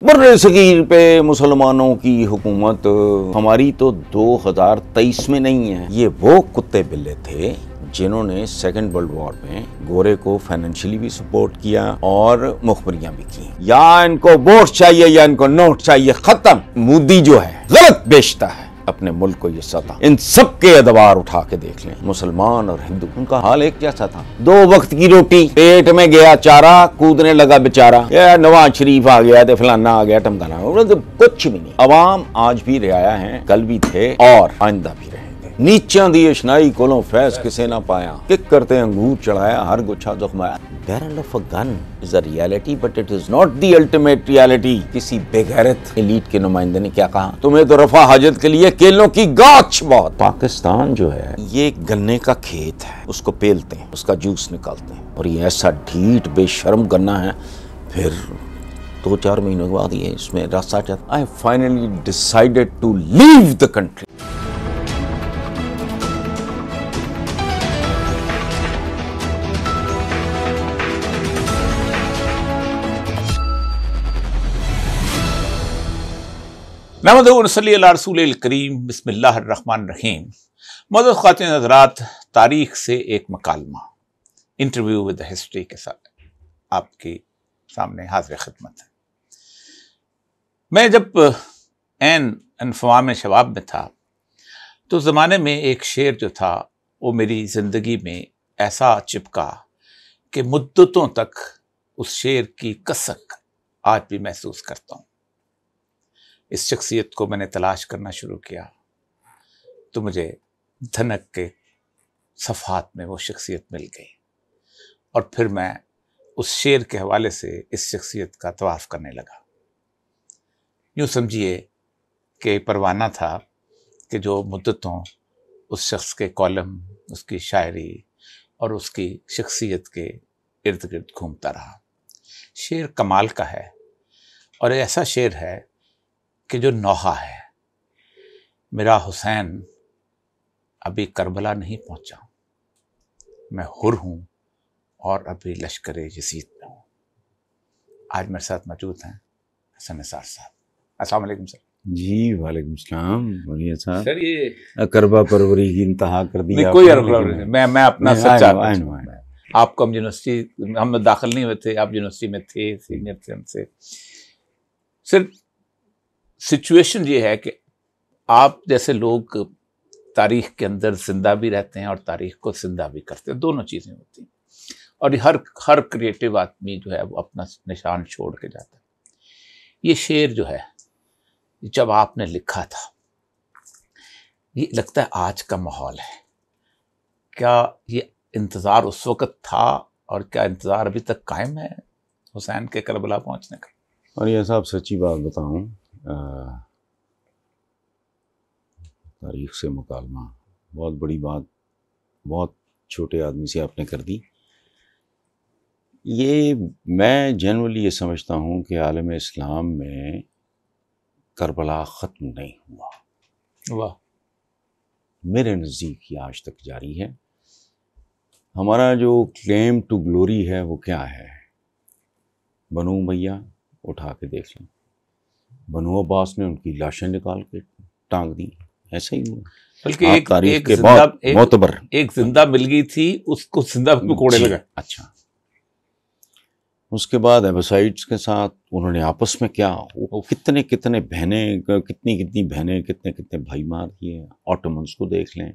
بر صغیر پہ مسلمانوں کی حکومت ہماری تو 2023 میں نہیں ہے. یہ وہ کتے بلے تھے جنہوں نے سیکنڈ ورلڈ وار میں گورے کو فائنینشلی بھی سپورٹ کیا اور مخبریاں بھی کی. یا ان کو ووٹ چاہیے یا ان کو نوٹ چاہیے، ختم. مودی جو ہے غلط بیچتا ہے اپنے ملک کو. یہ سطح ان سب کے ادوار اٹھا کے دیکھ لیں، مسلمان اور ہندو، ان کا حال ایک جیسا تھا. 2 وقت کی روٹی، پیٹ میں گیا چارہ، کودنے لگا بیچارہ. یہ نواز شریف آ گیا تو فلانا آ گیا ٹمکانا، کچھ بھی نہیں. عوام آج بھی رعایا ہیں، کل بھی تھے اور آئندہ بھی رہیں گے. نیچاں دی اشنائی کولوں فیض کسے نہ پایا، کک کرتے انگور چڑھایا ہر گچھا زخمایا. Barrel of a gun is a reality but it is not the ultimate reality. کسی بے غیرت ایلیٹ کے نمائندے نے کیا کہا، تمہیں تو رفع حاجت کے لیے کیلوں کی گاچھ بہت. پاکستان جو ہے یہ گنے کا کھیت ہے، اس کو پیلتے ہیں، اس کا جوس نکالتے ہیں، اور یہ ایسا ڈھیٹ بے شرم گنا ہے. پھر 2-4 مہینوں کے بعد یہ اس میں راستہ چاہتا. I finally decided to leave the country. نحمدہ و نصلی علی رسول الکریم. بسم اللہ الرحمن الرحیم. معزز خواتین حضرات، تاریخ سے ایک مکالمہ، انٹرویو ود ہسٹری کے ساتھ آپ کے سامنے حاضر خدمت ہے. میں جب انفوام شباب میں تھا تو زمانے میں ایک شعر جو تھا وہ میری زندگی میں ایسا چپکا کہ مدتوں تک اس شعر کی کسک آج بھی محسوس کرتا ہوں. اس شخصیت کو میں نے تلاش کرنا شروع کیا تو مجھے دھنک کے صفحات میں وہ شخصیت مل گئی، اور پھر میں اس شعر کے حوالے سے اس شخصیت کا طواف کرنے لگا. یوں سمجھیے کہ پروانہ تھا کہ جو مدتوں اس شخص کے کالم، اس کی شاعری اور اس کی شخصیت کے ارد گرد گھومتا رہا. شعر کمال کا ہے، اور ایسا شعر ہے کہ جو نوحہ ہے. میرا حسین ابھی کربلا نہیں پہنچا، میں حر ہوں اور ابھی لشکر یزید میں ہوں. آج میرے ساتھ موجود ہیں حسن نثار صاحب. السلام علیکم سر. جی وعلیکم السلام. بولیے صاحب. سر یہ کربا پروری کی انتہا کر دی. کوئی نہیں، میں اپنا سچا. آپ کو ہم یونیورسٹی، ہم داخل نہیں ہوئے تھے، آپ یونیورسٹی میں تھے، سینئر تھے ہم سے. صرف سچویشن یہ ہے کہ آپ جیسے لوگ تاریخ کے اندر زندہ بھی رہتے ہیں اور تاریخ کو زندہ بھی کرتے ہیں، دونوں چیزیں ہوتی ہیں. اور ہر کریٹیو آدمی جو ہے وہ اپنا نشان چھوڑ کے جاتا ہے. یہ شعر جو ہے جب آپ نے لکھا تھا، یہ لگتا ہے آج کا ماحول ہے. کیا یہ انتظار اس وقت تھا، اور کیا انتظار ابھی تک قائم ہے حسین کے کربلا پہنچنے کا؟ اور یہ صاحب سچی بات بتاؤں، تاریخ سے مکالمہ بہت بڑی بات بہت چھوٹے آدمی سے آپ نے کر دی. یہ میں جنرلی یہ سمجھتا ہوں کہ عالم اسلام میں کربلا ختم نہیں ہوا. واہ. میرے نزدیک یہ آج تک جاری ہے. ہمارا جو کلیم ٹو گلوری ہے وہ کیا ہے؟ بنو امیہ اٹھا کے دیکھ لیں، بنو عباس نے ان کی لاشیں نکال کے ٹانگ دی. ایسا ہی ہوا. بلکہ ایک زندہ مل گئی تھی، اس کو زندہ بھی کوڑے لگا. اچھا. اس کے بعد ایبسائڈس کے ساتھ انہوں نے آپس میں کیا کتنے بہنیں، کتنی بہنیں، کتنے بھائی مار دیے. آٹومنس کو دیکھ لیں،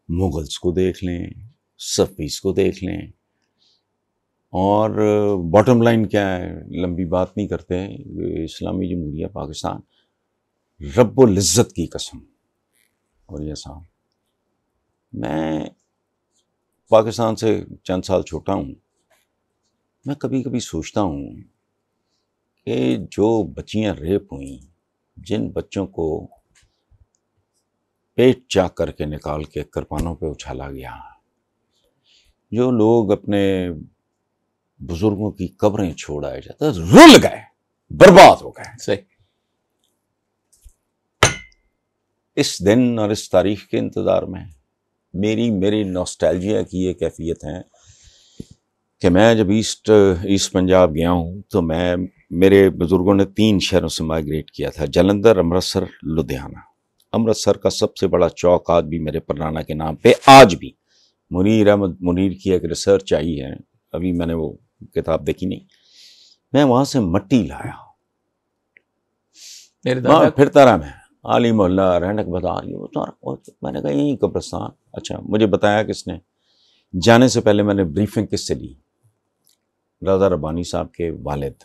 مغلس کو دیکھ لیں، صفویز کو دیکھ لیں. اور باٹم لائن کیا ہے، لمبی بات نہیں کرتے، اسلامی جمہوریہ پاکستان رب العزت کی قسم. اور یہ صاحب، میں پاکستان سے چند سال چھوٹا ہوں. میں کبھی کبھی سوچتا ہوں کہ جو بچیاں ریپ ہوئیں، جن بچوں کو پیٹ چاک کر کے نکال کے کرپانوں پہ اچھالا گیا، جو لوگ اپنے بزرگوں کی قبریں چھوڑ آئے جاتے، رل گئے، برباد ہو گئے. صحیح. اس دن اور اس تاریخ کے انتظار میں میری نوسٹیلجیا کی یہ کیفیت ہے کہ میں جب ایسٹ پنجاب گیا ہوں تو میں میرے بزرگوں نے 3 شہروں سے مائیگریٹ کیا تھا، جلندھر، امرتسر، لدھیانہ۔ امرتسر کا سب سے بڑا چوک آج بھی میرے پرنانا کے نام پہ، آج بھی منیر احمد منیر کی ایک ریسرچ آئی ہے، ابھی میں نے وہ کتاب دیکھی نہیں، میں وہاں سے مٹی لایا، میرے وہاں دادا پھرتا رہا، میں عالی محلہ رہنک بازار، یہ وہ سارا، میں نے کہا یہیں قبرستان۔ اچھا، مجھے بتایا کس نے؟ جانے سے پہلے میں نے بریفنگ کس سے لی؟ رضا ربانی صاحب کے والد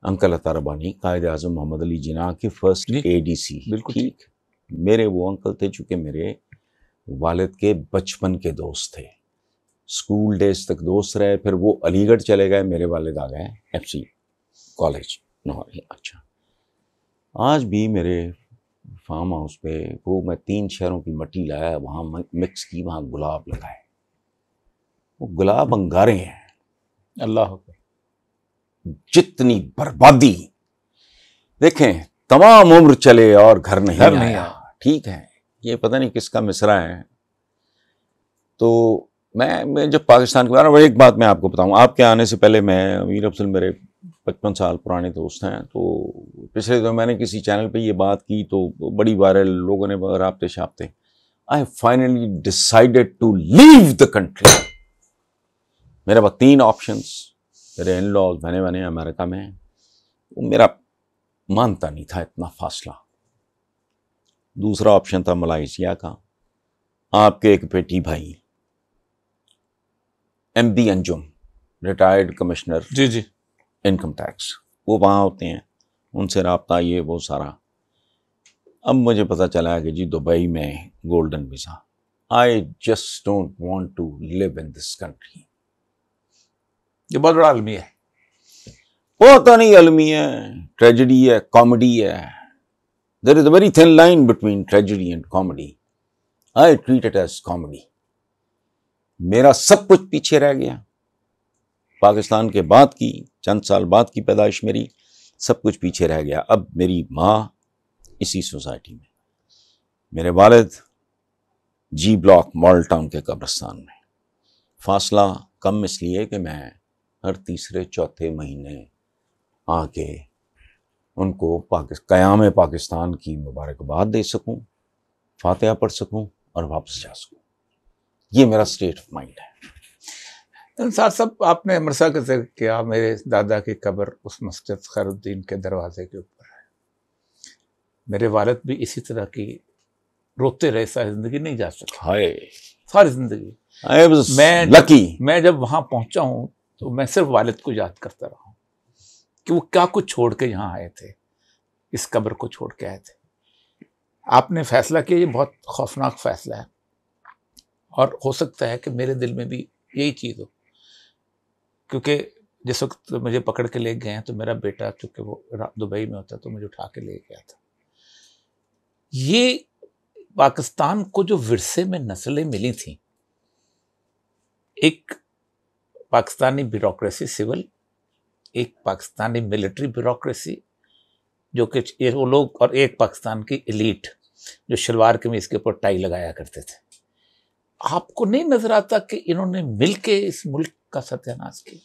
انکل عطا ربانی، قائد اعظم محمد علی جناح کے فرسٹ جی، ADC۔ بالکل ٹھیک، میرے وہ انکل تھے چونکہ میرے والد کے بچپن کے دوست تھے، اسکول ڈیز تک دوست رہے، پھر وہ علی گڑھ چلے گئے، میرے والد آ گئے FC کالج لاہور۔ اچھا، آج بھی میرے فارم ہاؤس پہ وہ میں 3 شہروں کی مٹی لایا، وہاں مکس کی، وہاں گلاب لگائے، وہ گلاب انگارے ہیں۔ اللہ حافظ۔ جتنی بربادی، دیکھیں تمام عمر چلے اور گھر نہیں آیا۔ ٹھیک ہے، یہ پتہ نہیں کس کا مصرع ہے۔ تو میں جب پاکستان کے بارے میں ایک بات میں آپ کو بتاؤں، آپ کے آنے سے پہلے میں، امیر افضل میرے 55 سال پرانے دوست ہیں، تو پچھلے دنوں میں نے کسی چینل پہ یہ بات کی تو بڑی وائرل، لوگوں نے رابطے شاپتے۔ I finally decided to leave the country۔ میرے پاس 3 آپشنز، میرے ان لاز بنے امریکہ میں، وہ میرا مانتا نہیں تھا اتنا فاصلہ۔ دوسرا آپشن تھا ملائیشیا کا، آپ کے ایک بیٹی بھائی MD انجم، ریٹائرڈ کمشنر جی جی، انکم ٹیکس، وہ وہاں ہوتے ہیں، ان سے رابطہ، یہ وہ سارا۔ اب مجھے پتا چلا کہ جی دبئی میں golden visa. I just don't want to live in this country۔ یہ بہت بڑا المیہ ہے۔ پتہ نہیں المیہ ہے، ٹریجڈی ہے، کامیڈی ہے۔ There is a very thin line between tragedy and comedy۔ I treat it as comedy۔ میرا سب کچھ پیچھے رہ گیا، پاکستان کے بعد کی چند سال بعد کی پیدائش میری، سب کچھ پیچھے رہ گیا۔ اب میری ماں اسی سوسائٹی میں، میرے والد جی بلاک مال ٹاؤن کے قبرستان میں۔ فاصلہ کم اس لیے کہ میں ہر تیسرے چوتھے مہینے آ کے ان کو قیام پاکستان کی مبارکباد دے سکوں، فاتحہ پڑھ سکوں اور واپس جا سکوں۔ یہ میرا سٹیٹ آف مائنڈ ہے۔ انصار صاحب، آپ نے امرتسر کا ذکر کیا، میرے دادا کی قبر اس مسجد خیر الدین کے دروازے کے اوپر ہے۔ میرے والد بھی اسی طرح کی روتے رہے، ساری زندگی نہیں جا سکے، ہائے، ساری زندگی۔ I was lucky۔ میں جب وہاں پہنچا ہوں تو میں صرف والد کو یاد کرتا رہا ہوں کہ وہ کیا کچھ چھوڑ کے یہاں آئے تھے، اس قبر کو چھوڑ کے آئے تھے۔ آپ نے فیصلہ کیا، یہ بہت خوفناک فیصلہ ہے، اور ہو سکتا ہے کہ میرے دل میں بھی یہی چیز ہو، کیونکہ جس وقت مجھے پکڑ کے لے گئے ہیں تو میرا بیٹا، چونکہ وہ دبئی میں ہوتا تو مجھے اٹھا کے لے گیا تھا۔ یہ پاکستان کو جو ورثے میں نسلیں ملی تھیں، ایک پاکستانی بیوروکریسی سول، ایک پاکستانی ملٹری بیوروکریسی جو کہ وہ لوگ، اور ایک پاکستان کی ایلیٹ جو شلوار قمیض کے اوپر ٹائی لگایا کرتے تھے۔ آپ کو نہیں نظر آتا کہ انہوں نے مل کے اس ملک کا ستیہ ناش کیا؟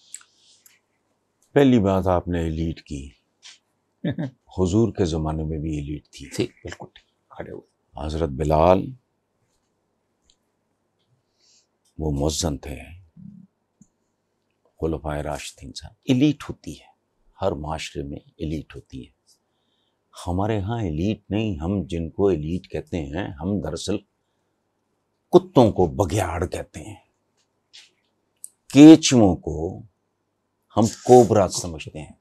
پہلی بات آپ نے ایلیٹ کی، حضور کے زمانے میں بھی ایلیٹ تھی۔ ٹھیک، بالکل ٹھیک، کھڑے ہوئے۔ حضرت بلال وہ مؤذن تھے، خلفائے راشدین صاحب۔ ایلیٹ ہوتی ہے، ہر معاشرے میں ایلیٹ ہوتی ہے۔ ہمارے ہاں ایلیٹ نہیں، ہم جن کو ایلیٹ کہتے ہیں، ہم دراصل کتوں کو بگیاڑ کہتے ہیں، کیچووں کو ہم کوبرا سمجھتے ہیں۔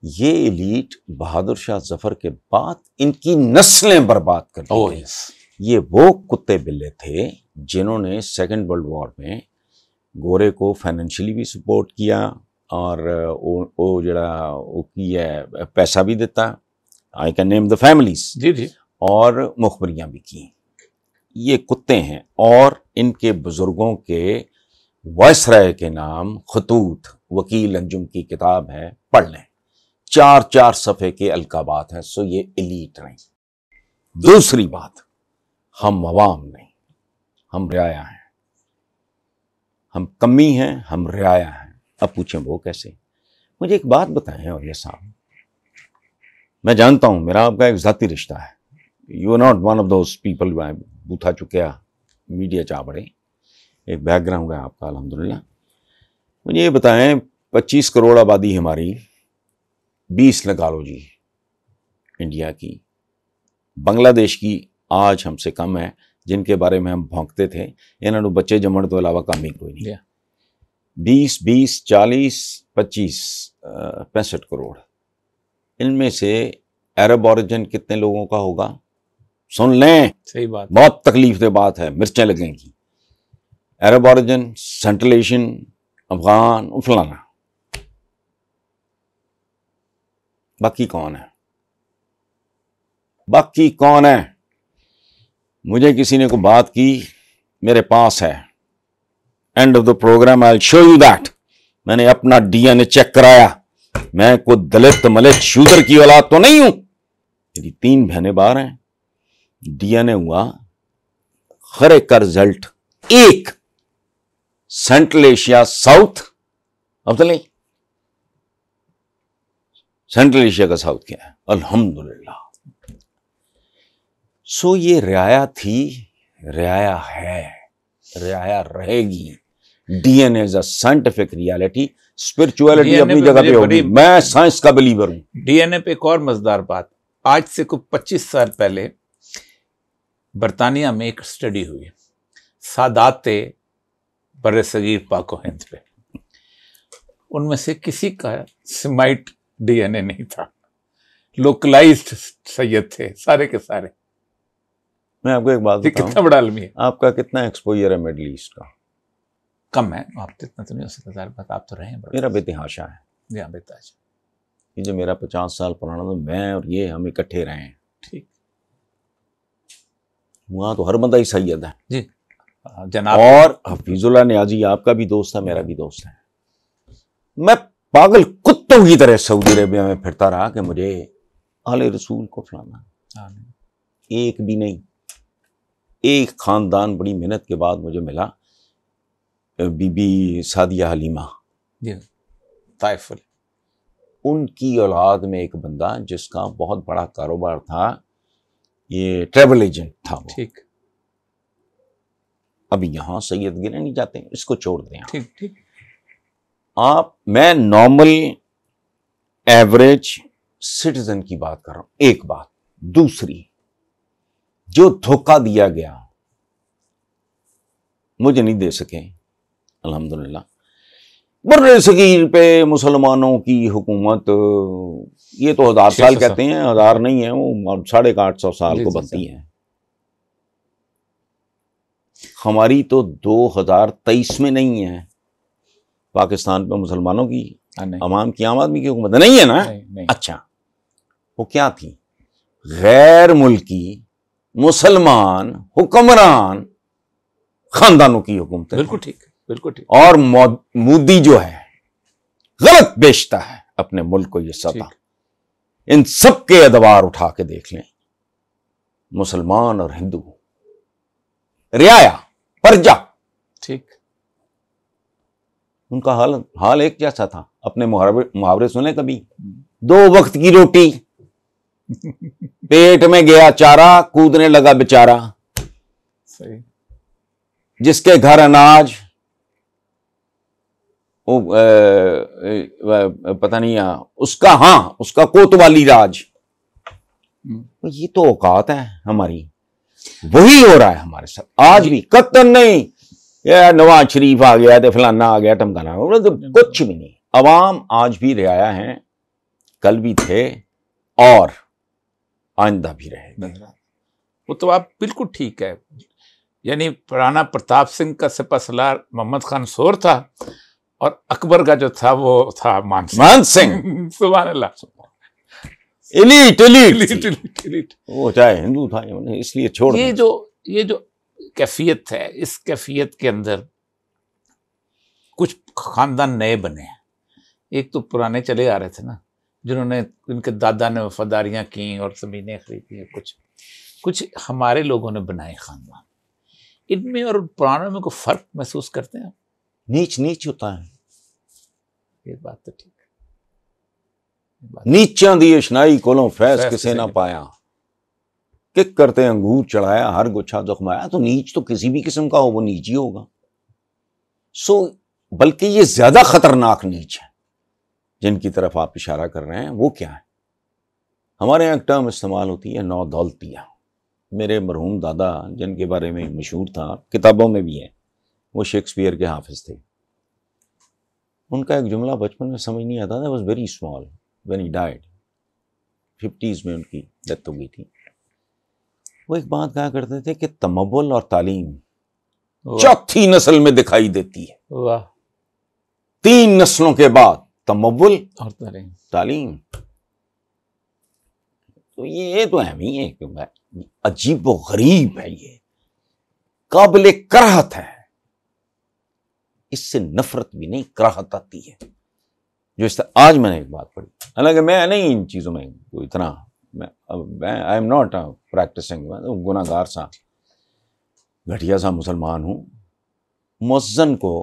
یہ ایلیٹ بہادر شاہ ظفر کے بعد ان کی نسلیں برباد کر دی گئیں۔ یہ وہ کتے بلے تھے جنہوں نے سیکنڈ ورلڈ وار میں گورے کو فائنینشلی بھی سپورٹ کیا، اور وہ جڑا وہ کی ہے پیسہ بھی دیتا، I can name the families, جی جی، اور مخبریاں بھی کی۔ یہ کتے ہیں، اور ان کے بزرگوں کے وائسرائے کے نام خطوط، وکیل انجم کی کتاب ہے، پڑھ لیں، 4 صفحے کے القابات ہیں۔ سو یہ ایلیٹ نہیں۔ دوسری بات، ہم عوام نہیں، ہم رعایا ہیں، ہم کمی ہیں، ہم رعایا ہیں۔ اب پوچھیں وہ کیسے؟ مجھے ایک بات بتائیں اور یہ صاحب، میں جانتا ہوں میرا آپ کا ایک ذاتی رشتہ ہے، you are not one of those people بوتھا چکیا میڈیا چاہ پڑے، ایک بیک گراؤنڈ ہے آپ کا الحمدللہ. مجھے یہ بتائیں 25 کروڑ آبادی ہماری، 20 لگا لو جی انڈیا کی، بنگلہ دیش کی آج ہم سے کم ہے، جن کے بارے میں ہم بھونکتے تھے انہوں نے بچے جمن تو علاوہ کام ہی کوئی نہیں. 20 40 25 65 کروڑ، ان میں سے عرب اوریجن کتنے لوگوں کا ہوگا؟ سن لیں، صحیح بات، بہت تکلیف دہ بات ہے، مرچیں لگیں گی. عرب اوریجن، سینٹرل ایشین، افغان، فلانا. باقی کون ہے؟ باقی کون ہے؟ مجھے کسی نے کو بات کی، میرے پاس ہے، end of the programme I show you that. میں نے اپنا ڈی این اے چیک کرایا، میں کوئی دلت ملت شودر کی اولاد تو نہیں ہوں. میری 3 بہنیں باہر ہیں. ڈی این اے ہوا، خرے کا رزلٹ ایک سینٹرل ایشیا ساؤتھ. اب چلیں سینٹرل ایشیا کا ساؤتھ کیا ہے؟ الحمدللہ. سو یہ رعایا تھی، رعایا ہے، رعایا رہے گی. D N A is a scientific reality. Spirituality اپنی جگہ پہ ہوگی، میں سائنس کا بلیور ہوں. ڈی این اے پہ ایک اور مزیدار بات، آج سے کوئی 25 سال پہلے برطانیہ میں ایک اسٹڈی ہوئی سادات بر صغیر پاک و ہند پہ. ان میں سے کسی کا سیمائٹ ڈی این اے نہیں تھا، لوکلائزڈ سید تھے سارے کے سارے. میں آپ کو ایک بات بتاؤں، کتنا بڑا عالمی ہے. آپ کا کتنا ایکسپوجر ہے مڈل ایسٹ کا؟ کم ہے، آپ اتنا تو نہیں ہو سکتا. ظاہر بات آپ تو رہے ہیں. میرا بے تحاشا ہے. جی ہاں، بتاج یہ جو میرا 50 سال پرانا، تو میں اور یہ ہم اکٹھے رہے ہیں. ٹھیک، وہاں تو ہر بندہ ہی سید ہے. جی جناب. اور حفیظ اللہ نیازی آپ کا بھی دوست ہے، میرا بھی دوست ہے. میں پاگل کتوں کی طرح سعودی عربیہ میں پھرتا رہا کہ مجھے اہل رسول کو فلانا، ایک بھی نہیں. ایک خاندان بڑی محنت کے بعد مجھے ملا، بی بی سعدیہ حلیمہ، جی طائف. ان کی اولاد میں ایک بندہ جس کا بہت بڑا کاروبار تھا، یہ ٹریول ایجنٹ تھا وہ. ٹھیک، ابھی یہاں سید گنے نہیں جاتے، اس کو چھوڑ دیں. ٹھیک ٹھیک. آپ، میں نارمل ایوریج سٹیزن کی بات کر رہا ہوں. ایک بات. دوسری، جو دھوکہ دیا گیا مجھے نہیں دے سکے الحمدللہ. بر صغیر پہ مسلمانوں کی حکومت، یہ تو 1000 سال کہتے ہیں، 1000 نہیں ہے، وہ 850 سال کو بنتی ہیں. ہماری تو 2023 میں نہیں ہے پاکستان پہ مسلمانوں کی، عوام کی، عام آدمی کی حکومت نہیں ہے نا. اچھا، وہ کیا تھی؟ غیر ملکی مسلمان حکمران خاندانوں کی حکومت. بالکل ٹھیک، بالکل ٹھیک. اور مودی جو ہے غلط بیچتا ہے اپنے ملک کو. یہ سطح ان سب کے ادوار اٹھا کے دیکھ لیں، مسلمان اور ہندو، رعایا، پرجا، ٹھیک. ان کا حال ایک جیسا تھا. اپنے محاورے سنے کبھی؟ 2 وقت کی روٹی، پیٹ میں گیا چارہ، کودنے لگا بیچارہ. صحیح. جس کے گھر اناج، پتہ نہیں اس کا کوتوالی راج. یہ تو اوقات ہے ہماری. وہی ہو رہا ہے ہمارے ساتھ آج بھی. قطن نہیں یہ نواز شریف آ گیا تو فلانا آ گیا ٹمکانا، کچھ بھی نہیں. عوام آج بھی رعایا ہیں، کل بھی تھے اور آئندہ بھی رہے گا. وہ تو آپ بالکل ٹھیک ہے. یعنی پرانا پرتاپ سنگھ کا سپہ سالار محمد خان سور تھا، اور اکبر کا جو تھا وہ تھا مان سنگھ. سبحان اللہ. ایلیٹ وہ چاہے ہندو تھا، اس لیے چھوڑ. یہ جو کیفیت ہے، اس کیفیت کے اندر کچھ خاندان نئے بنے ہیں. ایک تو پرانے چلے آ رہے تھے نا، جنہوں نے، ان کے دادا نے وفاداریاں کی اور زمینیں خریدی. کچھ ہمارے لوگوں نے بنائے خاندان. ان میں اور پرانوں میں کوئی فرق محسوس کرتے ہیں؟ نیچ ہوتا ہے. یہ بات تو ٹھیک ہے. نیچاں دی اشنائی کولوں فیض کسے نہ پایا، کک کرتے انگور چڑھایا ہر گچھا زخمایا. تو نیچ تو کسی بھی قسم کا ہو وہ نیچ ہی ہوگا. بلکہ یہ زیادہ خطرناک نیچ ہے جن کی طرف آپ اشارہ کر رہے ہیں. وہ کیا ہے؟ ہمارے یہاں ایک ٹرم استعمال ہوتی ہے نو دولتیہ. میرے مرحوم دادا جن کے بارے میں مشہور تھا، کتابوں میں بھی ہے، وہ شیکسپیئر کے حافظ تھے. ان کا ایک جملہ بچپن میں سمجھ نہیں آتا تھا. Was very small when he died. 50s میں ان کی ڈیتھ ہو گئی تھی. وہ ایک بات کہا کرتے تھے کہ تمول اور تعلیم چوتھی نسل میں دکھائی دیتی ہے. واہ. 3 نسلوں کے بعد تمول اور تعلیم. تو یہ تو اہم ہی ہے کہ عجیب و غریب ہے، یہ قابل کراہت ہے. اس سے نفرت بھی نہیں، کراہت آتی ہے. جو اس طرح آج میں نے ایک بات پڑھی، حالانکہ میں نہیں ان چیزوں میں اتنا، آئی ایم ناٹ پریکٹسنگ، گناہ گار سا گھٹیا سا مسلمان ہوں. مؤذن کو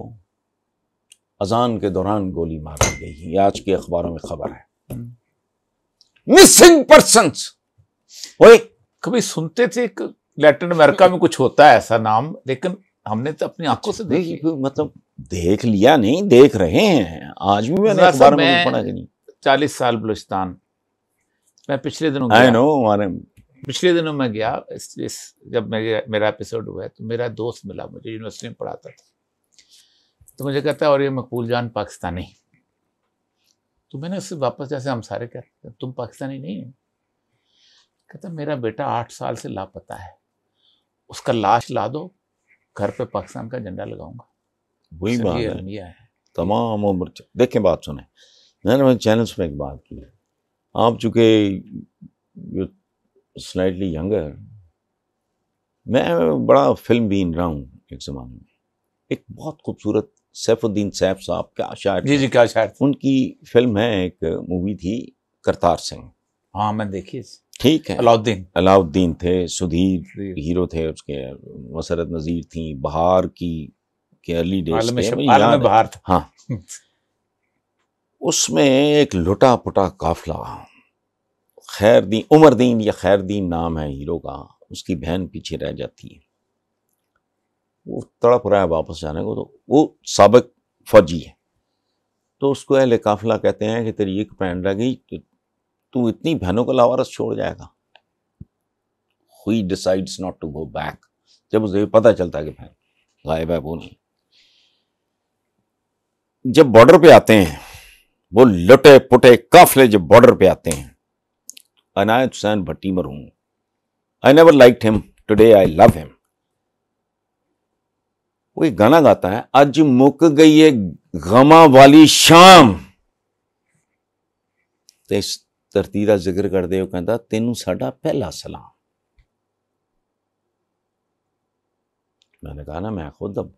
اذان کے دوران گولی مار دی گئی، یہ آج کے اخباروں میں خبر ہے. Missing persons. کبھی سنتے تھے کہ لیٹن امریکہ میں کچھ ہوتا ہے ایسا نام، لیکن ہم نے تو اپنی آنکھوں سے دیکھی. مطلب دیکھ لیا نہیں، دیکھ رہے ہیں. آج بھی میں نے اخبار میں پڑھا کہ نہیں. 40 سال بلوچستان میں پچھلے دنوں گیا. پچھلے دنوں میں گیا، جب میرا ایپیسوڈ ہوا ہے تو میرا دوست ملا مجھے، یونیورسٹی میں پڑھاتا تھا. تو مجھے کہتا ہے اور یہ مقبول جان پاکستانی. تو میں نے اس سے واپس، جیسے ہم سارے کہتے ہیں تم پاکستانی نہیں ہیں. کہتا میرا بیٹا 8 سال سے لاپتہ ہے، اس کا لاش لا دو، گھر پہ پاکستان کا جھنڈا لگاؤں گا. وہی بات ہے. تمام عمر دیکھیں، بات سنیں. میں نے چینلز میں ایک بات کی، آپ چونکہ سلائٹلی ینگر، میں بڑا فلم بین رہا ہوں ایک زمانے میں. ایک بہت خوبصورت سیف الدین سیف صاحب، کیا شاعر، جی کیا شاعر. ان کی فلم ہے، ایک مووی تھی کرتار سنگھ. ہاں میں دیکھی. ٹھیک ہے. علاؤدین تھے، سدھیر ہیرو تھے اس کے، مسرت نذیر تھیں، بہار کی ارلی ڈیز عالم بہار تھا. ہاں. اس میں ایک لٹا پٹا قافلہ، خیردین، عمر دین یا خیردین نام ہے ہیرو کا، اس کی بہن پیچھے رہ جاتی ہے. وہ تڑپ رہا ہے واپس جانے کو، تو وہ سابق فوجی ہے. تو اس کو اہل قافلہ کہتے ہیں کہ تیری ایک بہن رہ گئی، تو اتنی بہنوں کو لاوارث چھوڑ جائے گا. He decides not to go back. جب اسے پتہ چلتا ہے کہ بہن غائب ہے، وہ نہیں. جب بارڈر پہ آتے ہیں وہ لٹے پٹے قافلے، جب بارڈر پہ آتے ہیں، عنایت حسین بھٹی مرحوم، I never liked him, today I love him. وہ ایک گانا گاتا ہے، اج مک گئی ہے غماں والی شام، تے اس دھرتی دا ذکر کردے وہ کہندا تینوں ساڈا پہلا سلام. میں نے کہا نا، میں خود اب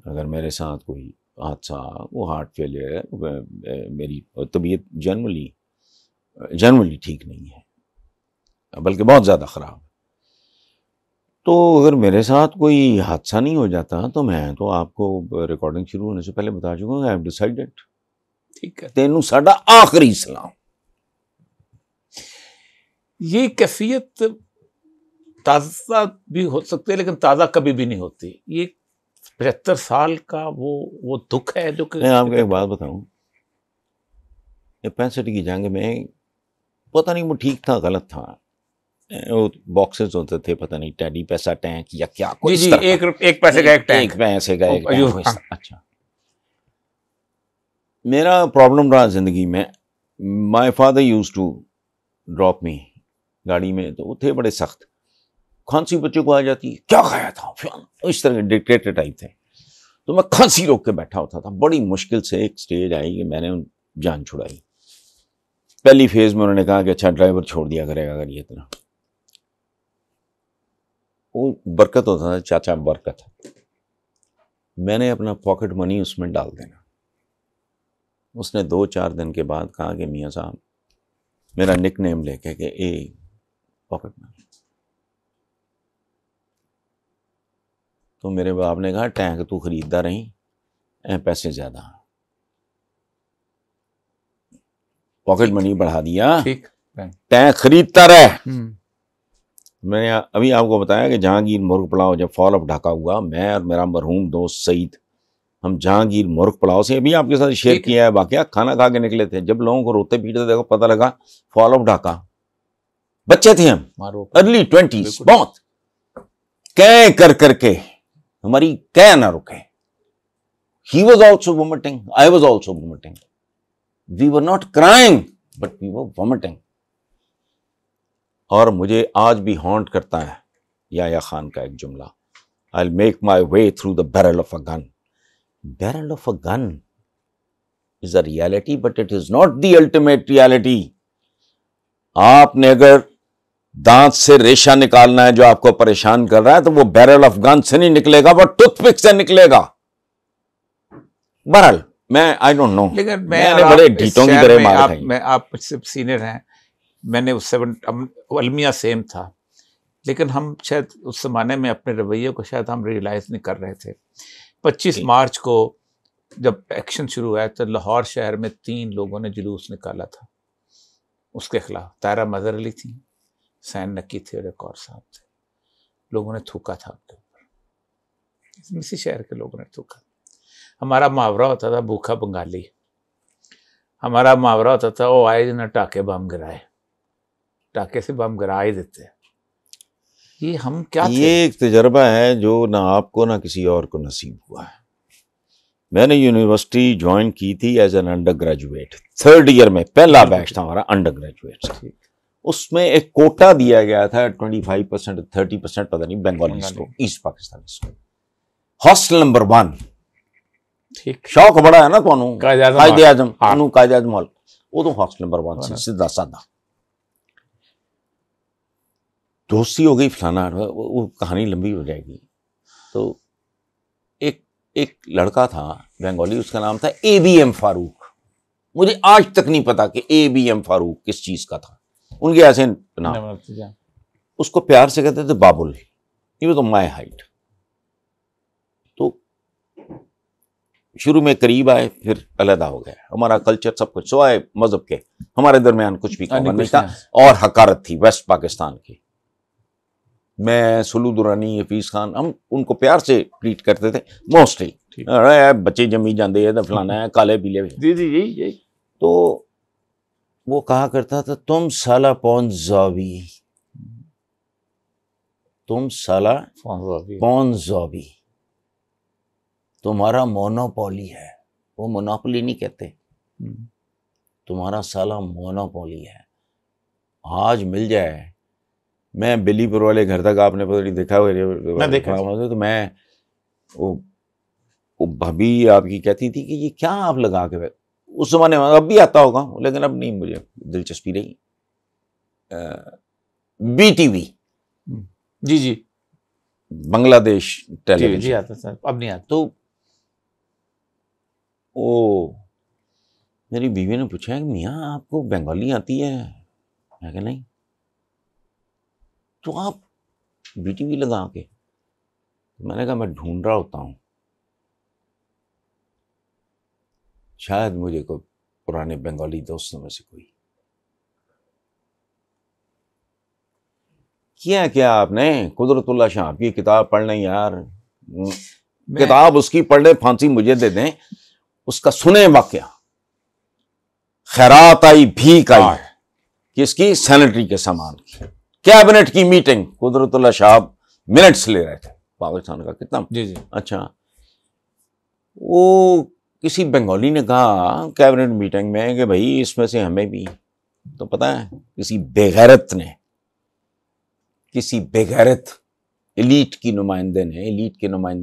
اگر میرے ساتھ کوئی حادثہ، وہ ہارٹ فیلئر ہے، میری طبیعت جنرلی ٹھیک نہیں ہے، بلکہ بہت زیادہ خراب. تو اگر میرے ساتھ کوئی حادثہ نہیں ہو جاتا تو میں تو آپ کو ریکارڈنگ شروع ہونے سے پہلے بتا چکا ہوں کہ آئی ہیو ڈیسائیڈڈ، ٹھیک ہے، تینوں ساڈا آخری سلام. یہ کیفیت تازہ بھی ہو سکتی ہے لیکن تازہ کبھی بھی نہیں ہوتی. یہ 75 سال کا وہ دکھ ہے جو کہ میں آپ کو ایک بات بتاؤں، یہ 65 کی جنگ میں پتہ نہیں وہ ٹھیک تھا غلط تھا، وہ باکسز ہوتے تھے، پتہ نہیں ٹیڈی پیسہ ٹینک یا کیا، جی ایک پیسے کا ایک ٹینک، ایک پیسے کا ایک ٹینک. اچھا، میرا پرابلم رہا زندگی میں، my father used to drop me گاڑی میں، تو وہ تھے بڑے سخت. کھانسی بچوں کو آ جاتی، کیا کھایا تھا، اس طرح کے ڈکٹیٹر ٹائپ تھے. تو میں کھانسی روک کے بیٹھا ہوتا تھا. بڑی مشکل سے ایک سٹیج آئی کہ میں نے جان چھڑائی. پہلی فیز میں انہوں نے کہا کہ اچھا ڈرائیور چھوڑ دیا کرے گا اگر یہ اتنا. وہ برکت ہوتا تھا، چاچا برکت. میں نے اپنا پاکٹ منی اس میں ڈال دینا. اس نے 2-4 دن کے بعد کہا کہ میاں صاحب، میرا نک نیم لے کے کہ اے پاکٹ منی. تو میرے باپ نے کہا ٹینک تو خریدتا رہی، پیسے زیادہ. پاکٹ منی بڑھا دیا، ٹھیک، ٹینک خریدتا رہے۔ میں نے ابھی آپ کو بتایا کہ جہانگیر مرغ پلاؤ جب فال آف ڈھاکہ ہوا، میں اور میرا مرحوم دوست سعید، ہم جہانگیر مرغ پلاؤ سے ابھی آپ کے ساتھ شیئر کیا ہے واقعہ، کھانا کھا کے نکلے تھے، جب لوگوں کو روتے پیٹتے دیکھو پتہ لگا فال آف ڈھاکہ، بچے تھے ہم، ارلی 20s، بہت کہیں کر کے ہماری کہہ نہ رکے۔ He was also vomiting, I was also vomiting. We were not crying, but we were vomiting. اور مجھے آج بھی ہانٹ کرتا ہے یا خان کا ایک جملہ، I'll make my way through the barrel of a gun. Barrel of a gun is a reality, but it is not the ultimate reality. آپ نے اگر دانت سے ریشہ نکالنا ہے جو آپ کو پریشان کر رہا ہے تو وہ بیرل آف گن سے نہیں نکلے گا، وہ ٹوتھ پک سے نکلے گا۔ بہرحال میں آئی ڈونٹ نو، لیکن میں نے بڑے ڈھیٹوں کی طرح مار کھائی۔ میں آپ مجھ سے سینئر ہیں، میں نے اس المیہ سیم تھا، لیکن ہم شاید اس زمانے میں اپنے رویے کو شاید ہم ریئلائز نہیں کر رہے تھے۔ 25 مارچ کو جب ایکشن شروع ہوا تو لاہور شہر میں 3 لوگوں نے جلوس نکالا تھا اس کے خلاف، طاہرہ مظہر علی تھی، حسین نقی تھے اور ایک اور صاحب تھے۔ لوگوں نے تھوکا تھا آپ کے اوپر، اسی شہر کے لوگوں نے تھوکا۔ ہمارا محاورہ ہوتا تھا بھوکا بنگالی، ہمارا محاورہ ہوتا تھا وہ آئے نہ ٹاکے بم گرائے، ٹاکے سے بم گرا ہی دیتے۔ یہ ہم کیا تھے؟ یہ ایک تجربہ ہے جو نہ آپ کو نہ کسی اور کو نصیب ہوا ہے۔ میں نے یونیورسٹی جوائن کی تھی as an undergraduate, 3rd year میں پہلا بیچ تھا ہمارا انڈر گریجویٹ، اس میں ایک کوٹا دیا گیا تھا 25% 30% پتہ نہیں بنگالیز کو، ایسٹ پاکستانیز کو، ہاسٹل نمبر 1۔ ٹھیک، شوق بڑا ہے نا تمہوں، قائد اعظم قائد اعظم ہال، وہ تو ہاسٹل نمبر 1 سے سیدھا سادہ دوستی ہو گئی فلانا، وہ کہانی لمبی ہو جائے گی۔ تو ایک لڑکا تھا بنگالی، اس کا نام تھا ABM فاروق، مجھے آج تک نہیں پتا کہ ABM فاروق کس چیز کا تھا، ان کے ایسے نام، اس کو پیار سے کہتے تھے بابل، یہ تو مائی ہائٹ۔ تو شروع میں قریب آئے، پھر علیحدہ ہو گئے، ہمارا کلچر سب کچھ سوائے مذہب کے ہمارے درمیان کچھ بھی کامن نہیں تھا، اور حقارت تھی ویسٹ پاکستان کی۔ میں سلو دورانی، حفیظ خان، ہم ان کو پیار سے ٹریٹ کرتے تھے موسٹلی، بچے جمی جاندے ہیں فلانا ہے کالے پیلے۔ جی تو وہ کہا کرتا تھا تم سالہ پون زاوی، تم سالہ پون زاوی، تمہارا مونوپولی ہے، وہ مونوپولی نہیں کہتے، تمہارا سالہ مونوپولی ہے، آج مل جائے۔ میں بلی پور والے گھر تک، آپ نے پتہ نہیں دیکھا ہوگا، تو میں وہ بھابھی آپ کی کہتی تھی کہ یہ کیا آپ لگا کے، اس زمانے میں اب بھی آتا ہوگا لیکن اب نہیں مجھے دلچسپی رہی، BTV، جی بنگلہ دیش ٹیلی ویژن، جی آتا تھا، اب نہیں آتا۔ تو وہ میری بیوی نے پوچھا کہ میاں آپ کو بنگالی آتی ہے؟ میں کہ نہیں، تو آپ BTV لگا کے؟ میں نے کہا میں ڈھونڈ رہا ہوتا ہوں، شاید مجھے کوئی پرانے بنگالی دوستوں میں سے کوئی۔ کیا آپ نے قدرت اللہ شاہ کی کتاب پڑھ لیں یار، کتاب اس کی پڑھ لیں، پھانسی مجھے دے دیں، اس کا سنیں واقعہ، خیرات آئی بھیک آئی، کس کی؟ سینیٹری کے سامان کی، کیبنٹ کی میٹنگ، قدرت اللہ شاہ منٹس لے رہے تھے پاکستان کا، کتنا جی اچھا۔ وہ کسی بنگالی نے کہا کیبنٹ میٹنگ میں کہ بھائی اس میں سے ہمیں بھی، تو پتہ ہے کسی بے غیرت ایلیٹ کے نمائندے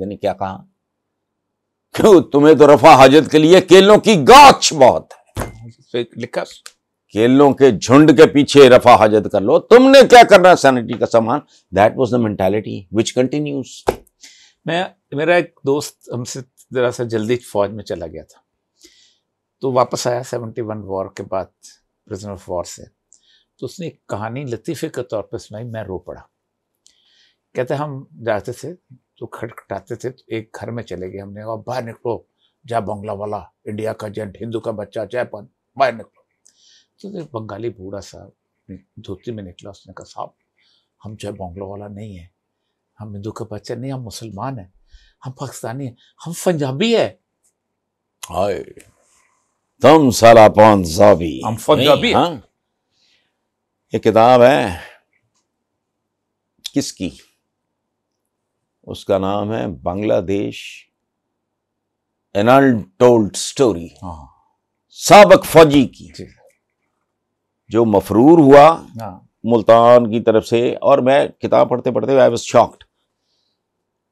نے کیا کہا؟ کیوں تمہیں تو رفع حاجت کے لیے کیلوں کی گاچھ بہت ہے، لکھا کیلوں کے جھنڈ کے پیچھے رفع حاجت کر لو، تم نے کیا کرنا سینیٹری کا سامان۔ That was the mentality which continues. میرا ایک دوست ہم سے ذرا سا جلدی فوج میں چلا گیا تھا، تو واپس آیا 71 وار کے بعد پرزن آف وار سے، تو اس نے ایک کہانی لطیفے کے طور پہ سنائی، میں رو پڑا۔ کہتے ہم جاتے تھے تو کھٹکھٹاتے تھے، تو ایک گھر میں چلے گئے، ہم نے کہا باہر نکلو، جا بنگلہ والا، انڈیا کا جنٹ، ہندو کا بچہ، جے پن، باہر نکلو۔ تو ایک بنگالی بوڑھا صاحب دھوتی میں نکلا، اس نے کہا صاحب ہم جو ہے بنگلو والا نہیں ہیں، ہم ہندو کے بچے نہیں، ہم مسلمان ہیں، ہم پاکستانی ہیں، ہم پنجابی ہے. ہائے تم سالا پنجابی، ہم پنجابی. ہاں یہ کتاب ہے کس کی؟ اس کا نام ہے بنگلہ دیش این انٹولڈ اسٹوری، ہاں سابق فوجی کی، جو مفرور ہوا ہاں ملتان کی طرف سے. اور میں کتاب پڑھتے پڑھتے آئی واز شاکڈ.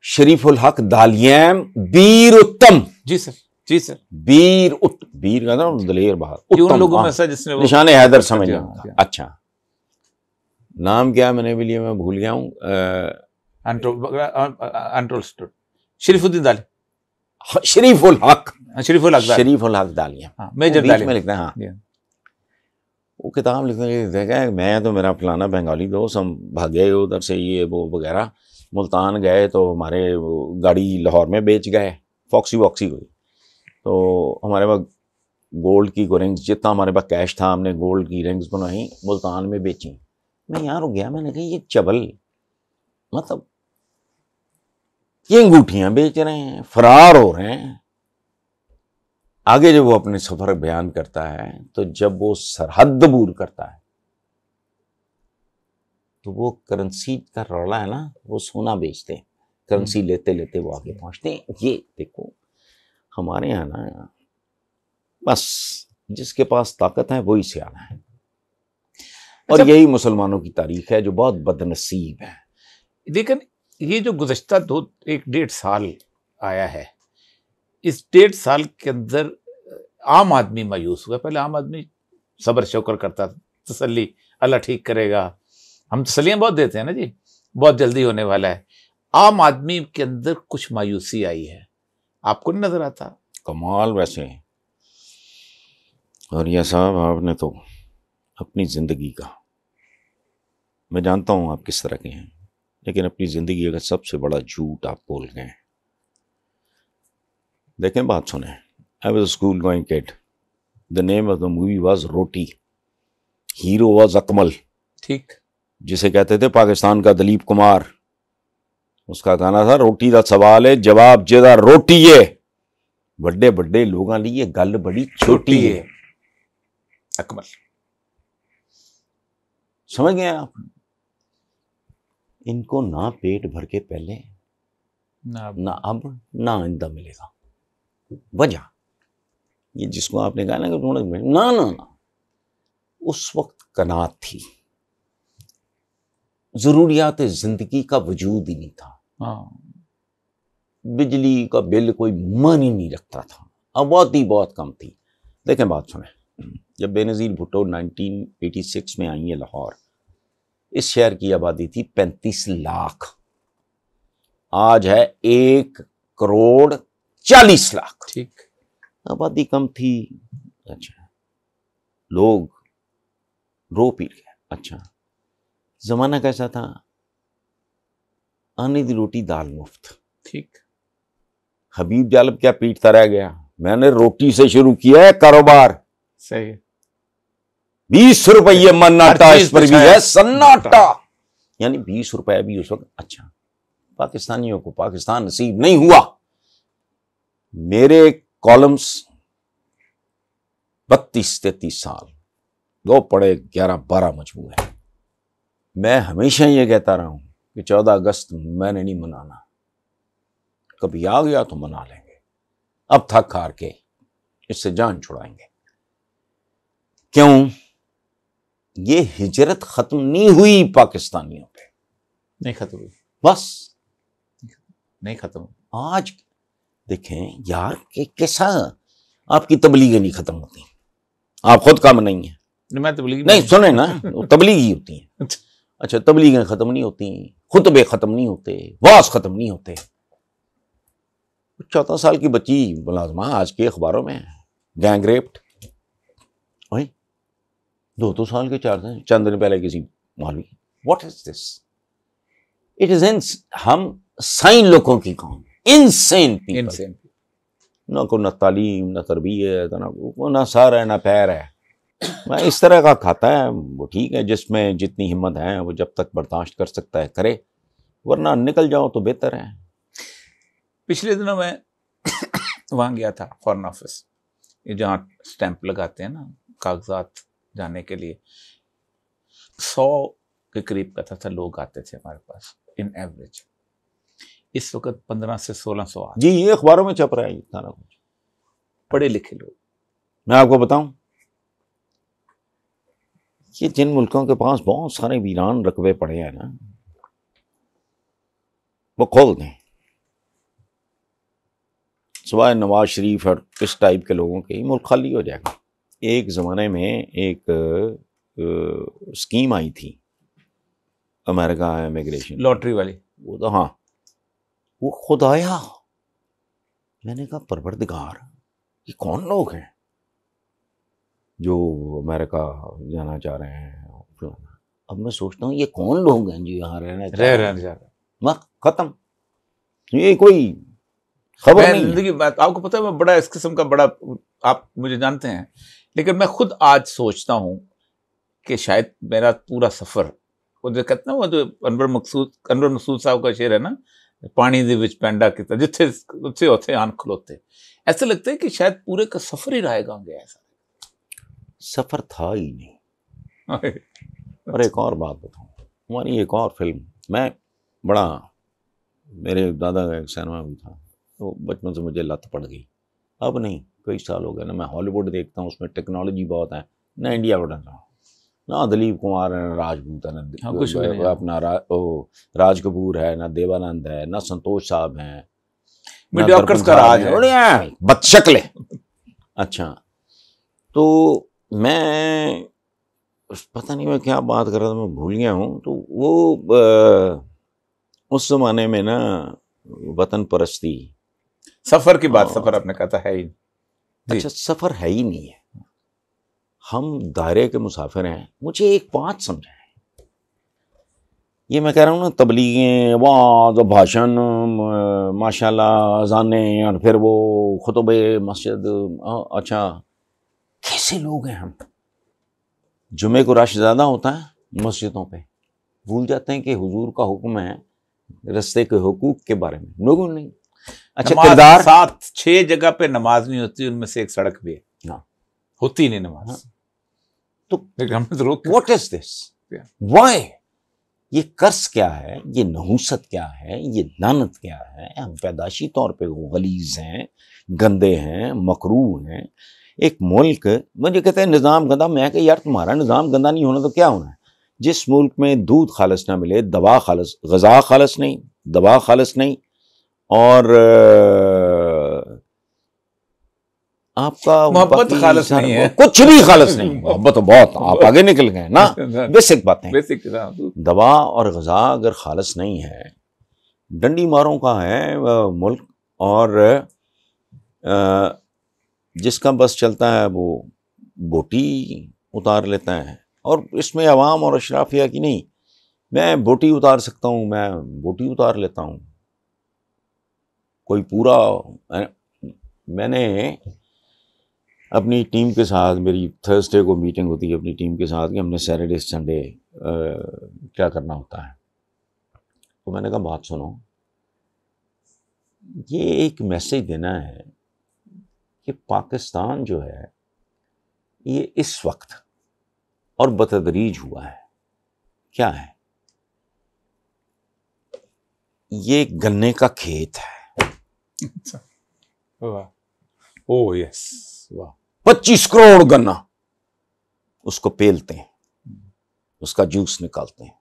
شریف الحق دالیم بیر اتم، جی سر، جی سر، بیر کا نام دلیر بہادر، ان لوگوں میں سے جس نے نشان حیدر سمجھ لیں. اچھا نام کیا میں نے بھی لیا، میں بھول گیا ہوں. شریف الدین دالی، شریف الحق، شریف الحق دالی، شریف الحق دالیم، میجر بیچ دالی میں لکھتا ہے. ہاں وہ کتاب لکھنے کے لیے دیکھا ہے، میں تو میرا فلانا بنگالی دوست، ہم بھاگے ادھر سے یہ وہ وغیرہ، ملتان گئے تو ہمارے گاڑی لاہور میں بیچ گئے، فاکسی واکسی ہوئی. تو ہمارے پاس گولڈ کی رنگس، جتنا ہمارے پاس کیش تھا ہم نے گولڈ کی رنگس بنائی، ملتان میں بیچی. میں یہاں رک گیا، میں نے کہا یہ چبل مطلب یہ انگوٹھیاں بیچ رہے ہیں، فرار ہو رہے ہیں. آگے جب وہ اپنے سفر بیان کرتا ہے تو جب وہ سرحد عبور کرتا ہے تو وہ کرنسی کا رولا ہے نا، وہ سونا بیچتے ہیں، کرنسی لیتے لیتے وہ آگے پہنچتے ہیں. یہ دیکھو ہمارے یہاں نا بس جس کے پاس طاقت ہے وہی سیانا ہے، اور یہی مسلمانوں کی تاریخ ہے جو بہت بدنصیب ہے. لیکن یہ جو گزشتہ 1.5 سال آیا ہے، اس 1.5 سال کے اندر عام آدمی مایوس ہوا. پہلے عام آدمی صبر شکر کرتا تھا، تسلی، اللہ ٹھیک کرے گا، ہم تسلیاں بہت دیتے ہیں نا جی، بہت جلدی ہونے والا ہے. عام آدمی کے اندر کچھ مایوسی آئی ہے، آپ کو نہیں نظر آتا؟ کمال ویسے. اور یہ صاحب آپ نے تو اپنی زندگی کا، میں جانتا ہوں آپ کس طرح کے ہیں، لیکن اپنی زندگی کا سب سے بڑا جھوٹ آپ بول گئے ہیں. دیکھیں بات سنیں. I was a school going kid. The name of the movie was روٹی. ہیرو was اکمل، ٹھیک، جسے کہتے تھے پاکستان کا دلیپ کمار. اس کا گانا تھا روٹی دا سوال ہے جواب جدا روٹی ہے، بڑے بڑے لوگاں لی یہ گل بڑی چھوٹی ہے. اکمل سمجھ گئے آپ؟ ان کو نہ پیٹ بھر کے پہلے، نہ اب، نہ آئندہ ملے گا. وجہ یہ جس کو آپ نے کہا نا کہ نہ اس وقت قناعت تھی، ضروریات زندگی کا وجود ہی نہیں تھا. بجلی کا بل کوئی معنی نہیں رکھتا تھا، آبادی بہت کم تھی. دیکھیں بات سنیں، جب بے نظیر بھٹو 1986 میں آئی ہیں لاہور، اس شہر کی آبادی تھی 35 لاکھ، آج ہے 1,40,00,000. ٹھیک، آبادی کم تھی. اچھا لوگ رو پی گئے. اچھا زمانہ کیسا تھا؟ آنے دی روٹی دال مفت. ٹھیک، حبیب جالب کیا پیٹتا رہ گیا، میں نے روٹی سے شروع کیا ہے کاروبار، صحیح، 20 روپئے مناٹا، اس پر بھی ہے سناٹا. یعنی 20 روپئے بھی اس وقت. اچھا پاکستانیوں کو پاکستان نصیب نہیں ہوا. میرے کالمز 32-33 سال، دو پڑے 11-12 مجموعے. میں ہمیشہ یہ کہتا رہا ہوں کہ 14 اگست میں نے نہیں منانا، کبھی آ گیا تو منا لیں گے، اب تھک ہار کے اس سے جان چھڑائیں گے. کیوں؟ یہ ہجرت ختم نہیں ہوئی پاکستانیوں پہ، نہیں ختم ہوئی، بس نہیں ختم. آج دیکھیں یار کہ کیسا آپ کی تبلیغیں نہیں ختم ہوتی، آپ خود کم نہیں ہیں. میں تبلیغ نہیں سنیں نا، تبلیغی ہوتی ہیں. اچھا تبلیغیں ختم نہیں ہوتی، خطبے ختم نہیں ہوتے، واز ختم نہیں ہوتے. 14 سال کی بچی ملازمہ آج کے اخباروں میں گینگ ریپڈ، 2 سال کے 4 دن، چند دن پہلے کسی مولوی. What is this? It is ہم سائن لوگوں کی قوم، انسین پیپل. نہ کوئی نہ تعلیم، نہ تربیت، نہ سر ہے نہ پیر ہے. میں اس طرح کا کھاتا ہے وہ ٹھیک ہے، جس میں جتنی ہمت ہے وہ جب تک برداشت کر سکتا ہے کرے، ورنہ نکل جاؤ تو بہتر ہے۔ پچھلے دنوں میں وہاں گیا تھا فارن آفس، یہ جہاں اسٹیمپ لگاتے ہیں نا کاغذات جانے کے لیے، 100 کے قریب کا تھا لوگ آتے تھے ہمارے پاس ان ایوریج۔ اس وقت 15 سے 1600 آتے، جی یہ اخباروں میں چھپ رہا ہے یہ سارا کچھ، پڑھے لکھے لوگ۔ میں آپ کو بتاؤں، یہ جن ملکوں کے پاس بہت سارے ویران رقبے پڑے ہیں نا، وہ کھول دیں، سوائے نواز شریف اور اس ٹائپ کے لوگوں کے، ملک خالی ہو جائے گا۔ ایک زمانے میں ایک اسکیم آئی تھی امریکہ امیگریشن لاٹری والی، وہ تو ہاں وہ خود آیا، میں نے کہا پروردگار یہ کون لوگ ہیں جو امریکہ جانا چاہ رہے ہیں؟ اب میں سوچتا ہوں یہ کون لوگ ہیں جو یہاں رہنا چاہ رہے ہیں؟ رہ وقت ختم، یہ کوئی خبر نہیں ہے۔ زندگی آپ کو پتہ ہے میں بڑا اس قسم کا بڑا، آپ مجھے جانتے ہیں، لیکن میں خود آج سوچتا ہوں کہ شاید میرا پورا سفر، وہ جو کہتے ہیں وہ جو انور مقصود صاحب کا شعر ہے نا، پانی دے وچ پینڈا کتا جتھے اتھے اوتھے آن کھلوتے، ایسا لگتا ہے کہ شاید پورے کا سفر ہی رائے گاں گیا ایسا۔ سفر تھا ہی نہیں۔ اور ایک اور بات بتاؤں، ہماری ایک اور فلم، میں بڑا، میرے دادا کا ایک سینما بھی تھا تو بچپن سے مجھے لت پڑ گئی، اب نہیں کئی سال ہو گئے نا، میں ہالی ووڈ دیکھتا ہوں، اس میں ٹیکنالوجی بہت ہے، نہ انڈیا بڑھتا ہوں، نہ دلیپ کمار ہے، نہ راجپوت ہے، نہ اپنا راج کپور ہے، نہ دیوانند ہے، نہ سنتوش صاحب ہیں، میڈیوکرز کا راج ہے، بد شکل ہے۔ اچھا تو میں پتہ نہیں میں کیا بات کر رہا تھا، میں بھول گیا ہوں۔ تو وہ اس زمانے میں نا وطن پرستی، سفر کی بات، سفر آپ نے کہا تھا ہے ہی، اچھا سفر ہے ہی نہیں ہے، ہم دائرے کے مسافر ہیں۔ مجھے ایک بات سمجھائیں، یہ میں کہہ رہا ہوں نا، تبلیغیں، وعظ، بھاشن، ماشاءاللہ اذانیں، اور پھر وہ خطبے مسجد، اچھا کیسے لوگ ہیں ہم؟ جمعے کو رش زیادہ ہوتا ہے مسجدوں پہ، بھول جاتے ہیں کہ حضور کا حکم ہے رستے کے حقوق کے بارے میں، لوگوں نہیں۔ اچھا کردار، 7-6 جگہ پہ نماز نہیں ہوتی، ان میں سے ایک سڑک بھی ہے، ہاں ہوتی نہیں نماز، تو ہم نے روک، واٹ از دس؟ وائی؟ یہ قرض کیا ہے، یہ نحوست کیا ہے، یہ لعنت کیا ہے؟ ہم پیدائشی طور پہ غلیظ ہیں، گندے ہیں، مکروہ ہیں۔ ایک ملک، مجھے کہتے ہیں نظام گندا، میں کہ یار تمہارا نظام گندا نہیں ہونا تو کیا ہونا ہے؟ جس ملک میں دودھ خالص نہ ملے، دوا خالص، غذا خالص نہیں، دوا خالص نہیں، اور آپ کا محبت خالص نہیں ہے، کچھ بھی خالص نہیں، محبت تو بہت آپ آگے نکل گئے نا، بیسک باتیں، دوا اور غذا اگر خالص نہیں ہے، ڈنڈی ماروں کا ہے ملک، اور جس کا بس چلتا ہے وہ بوٹی اتار لیتا ہے، اور اس میں عوام اور اشرافیہ کی نہیں، میں بوٹی اتار سکتا ہوں، میں بوٹی اتار لیتا ہوں، کوئی پورا۔ میں نے اپنی ٹیم کے ساتھ، میری تھرسڈے کو میٹنگ ہوتی ہے اپنی ٹیم کے ساتھ کہ ہم نے سیٹرڈے سنڈے کیا کرنا ہوتا ہے، تو میں نے کہا بات سنو، یہ ایک میسج دینا ہے کہ پاکستان جو ہے یہ اس وقت اور بتدریج ہوا ہے، کیا ہے؟ یہ گنے کا کھیت ہے، اوہ یس، واہ، 25 کروڑ گنا، اس کو پیلتے ہیں، اس کا جوس نکالتے ہیں،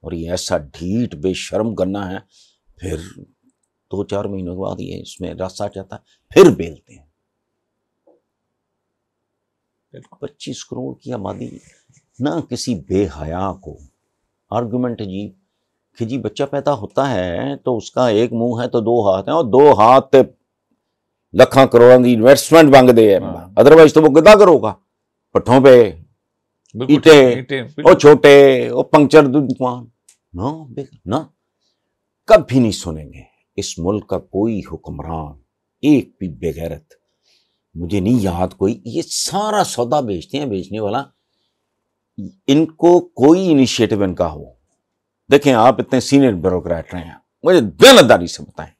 اور یہ ایسا ڈھیٹ بے شرم گنا ہے، پھر 2-4 مہینوں کے بعد یہ اس میں رس آ جاتا ہے، پھر بیلتے ہیں۔ 25 کروڑ کی آبادی، نہ کسی بے حیا کو آرگومنٹ جی کہ جی بچہ پیدا ہوتا ہے تو اس کا ایک منہ ہے تو 2 ہاتھ ہیں، اور 2 ہاتھ تے لکھاں کروڑوں کی انویسٹمنٹ بنگ دے، ادروائز تو وہ گدا کرو گا، پٹھوں پہ ایٹے، وہ چھوٹے، وہ پنکچر دکان، نہ کبھی نہیں سنیں گے اس ملک کا کوئی حکمران ایک بھی بے غیرت مجھے نہیں یاد کوئی، یہ سارا سودا بیچتے ہیں، بیچنے والا ان کو کوئی انیشیٹو ان کا ہو. دیکھیں آپ اتنے سینئر بیوروکریٹ رہے ہیں، مجھے دیانتداری سے بتائیں،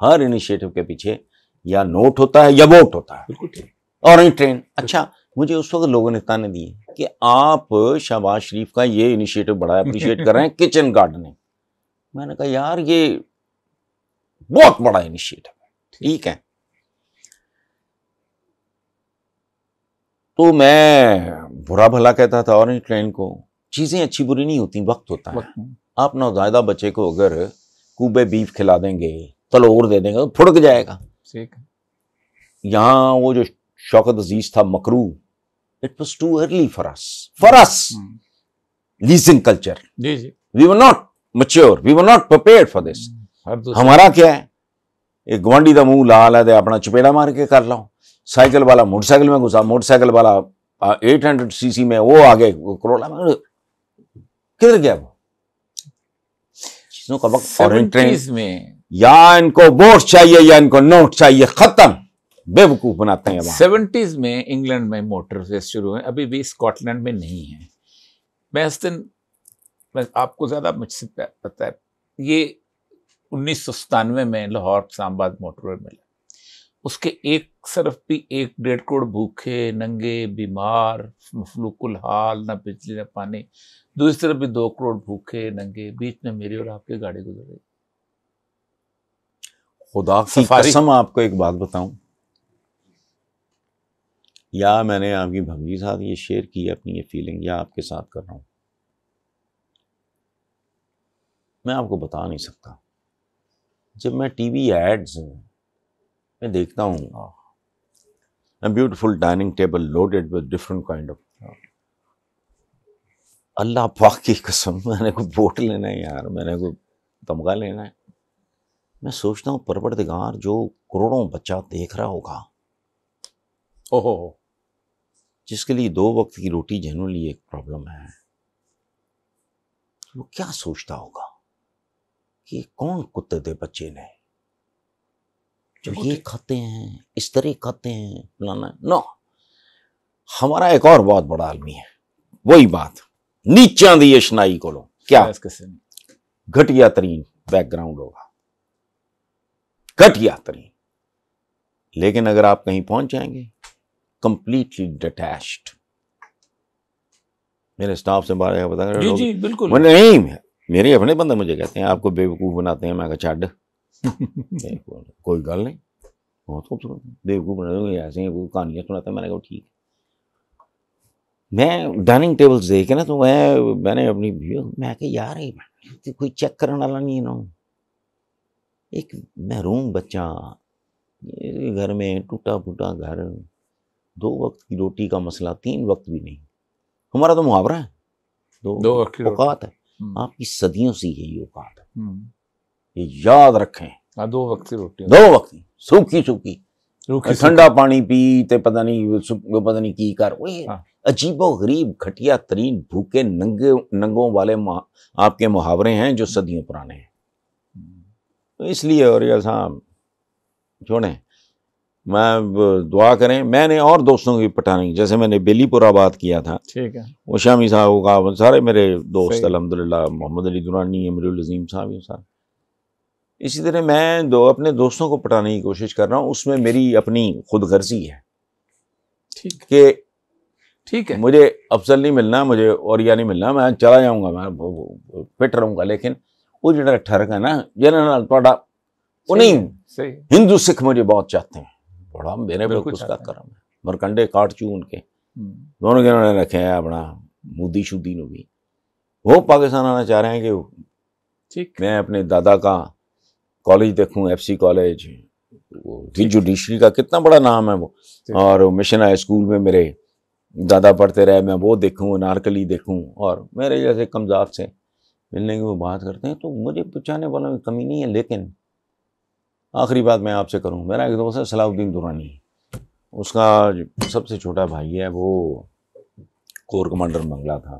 ہر انیشیٹو کے پیچھے یا نوٹ ہوتا ہے یا ووٹ ہوتا ہے. بالکل ٹھیک. اور ٹرین. اچھا مجھے اس وقت لوگوں نے تانے دیے کہ آپ شہباز شریف کا یہ انیشیٹو بڑا اپریشیٹ کر رہے ہیں کچن گارڈننگ. میں نے کہا یار یہ بہت بڑا انیشیٹو ہے، ٹھیک ہے. تو میں برا بھلا کہتا تھا اور ٹرین کو، چیزیں اچھی بری نہیں ہوتی، وقت ہوتا ہے. آپ نوزائیدہ بچے کو اگر کوبے بیف کھلا دیں گے، تلور دے دیں گے، پھڑک جائے گا. یہاں وہ جو شوکت عزیز تھا مکرو، it was too early for اس leasing culture. We were not mature, we were not prepared for this. ہمارا کیا ہے، ایک گوانڈی دا منہ لال ہے اپنا چپیڑا مار کے کر لو. سائیکل والا موٹر سائیکل میں گھسا، موٹر سائیکل والا 800 cc میں، وہ آگے کروڑا میں کدھر گیا؟ وہ چیزوں کا وقت. اور میں یا ان کو ووٹ چاہیے یا ان کو نوٹ چاہیے، ختم. بے وقوف بناتے ہیں. 70s میں انگلینڈ میں موٹر ویز شروع ہوئے، ابھی بھی اسکاٹ لینڈ میں نہیں ہے. میں آپ کو زیادہ مجھ سے پتہ ہے، یہ 1997 میں لاہور اسلام آباد موٹر وے ملا. اس کے ایک طرف بھی 1.5 کروڑ بھوکے ننگے بیمار مفلوق الحال، نہ بجلی نہ پانی. دوسری طرف بھی 2 کروڑ بھوکے ننگے، بیچ میں میری اور آپ کی گاڑی گزر رہی. خدا کی قسم آپ کو ایک بات بتاؤں، یا میں نے آپ کی بھنگی کے ساتھ یہ شیئر کی اپنی یہ فیلنگ، یا آپ کے ساتھ کر رہا ہوں، میں آپ کو بتا نہیں سکتا. جب میں ٹی وی ایڈز میں دیکھتا ہوں a beautiful dining table loaded with different kind of، اللہ پاک کی قسم میں نے کوئی ووٹ لینا ہے یار، میں نے کوئی تمغہ لینا ہے، میں سوچتا ہوں پروردگار جو کروڑوں بچہ دیکھ رہا ہوگا، جس کے لیے 2 وقت کی روٹی جنرلی ایک پرابلم ہے، وہ کیا سوچتا ہوگا کہ کون کتے دے بچے نے جو یہ کھاتے ہیں، اس طرح کھاتے ہیں فلانا. نو، ہمارا ایک اور بہت بڑا عالمی ہے، وہی بات نیچاں دی اشنائی کو لو، کیا گھٹیا ترین بیک گراؤنڈ ہوگا، گھٹیا ترین. لیکن اگر آپ کہیں پہنچ جائیں گے کمپلیٹلی ڈیٹیچڈ. میرے اسٹاف سے بارے بتا رہے جی بالکل نہیں، میرے اپنے بندے مجھے کہتے ہیں آپ کو بے وقوف بناتے ہیں. میں کہا چھڈ، کوئی گل نہیں، بہت خوبصورت بے وقوف بنا ایسے ہی کہانیاں سناتے ہیں. میں نے کہا ٹھیک. میں ڈائننگ ٹیبلز دیکھ کے نا تو میں نے اپنی میں کہ یار کوئی چیک کرنے والا نہیں ہے نا. ایک محروم بچہ گھر میں، ٹوٹا پھوٹا گھر، 2 وقت کی روٹی کا مسئلہ، 3 وقت بھی نہیں. ہمارا تو محاورہ ہے 2 وقت اوقات ہے. آپ کی صدیوں سے یہی اوقات ہے، یہ یاد رکھیں. 2 وقت کی روٹی، 2 وقت سوکھی سوکھی، ٹھنڈا پانی پی پتہ نہیں کی کر. عجیب و غریب گھٹیا ترین بھوکے ننگوں والے آپ کے محاورے ہیں جو صدیوں پرانے ہیں. تو اس لیے اور ایسا چھوڑیں، میں دعا کریں. میں نے اور دوستوں کی پٹھانی، جیسے میں نے بیلی پور آباد کیا تھا، ٹھیک ہے، وہ شامی صاحب کا، سارے میرے دوست الحمدللہ، محمد علی درانی، امیر العظیم صاحب، یہ سارے. اسی طرح میں اپنے دوستوں کو پٹانے کی کوشش کر رہا ہوں. اس میں میری اپنی خود غرضی ہے کہ ٹھیک ہے مجھے افضل نہیں ملنا، مجھے اوریا نہیں ملنا، میں چلا جاؤں گا، میں فٹ رہوں گا. لیکن وہ جڑا ٹھرک ہے نا جنرل تھوڑا، وہ نہیں. ہندو سکھ مجھے بہت چاہتے ہیں، بڑا میرے پر کچھ کا کرم ہے. مرکنڈے کاٹ چوں ان کے دونوں کے انہوں نے رکھے ہیں اپنا مودی شودی نو بھی. وہ پاکستان آنا چاہ رہے ہیں کہ میں اپنے دادا کا کالج دیکھوں، ایف سی کالج، جوڈیشری کا کتنا بڑا نام ہے وہ، اور مشن ہائی اسکول میں میرے دادا پڑھتے رہے، میں وہ دیکھوں، انارکلی دیکھوں. اور میرے جیسے کمزاد سے ملنے کی وہ بات کرتے ہیں، تو مجھے پہچانے والوں میں کمی نہیں ہے. لیکن آخری بات میں آپ سے کروں، میرا ایک دوست ہے صلاح الدین درانی، اس کا سب سے چھوٹا بھائی ہے، وہ کور کمانڈر منگلا تھا،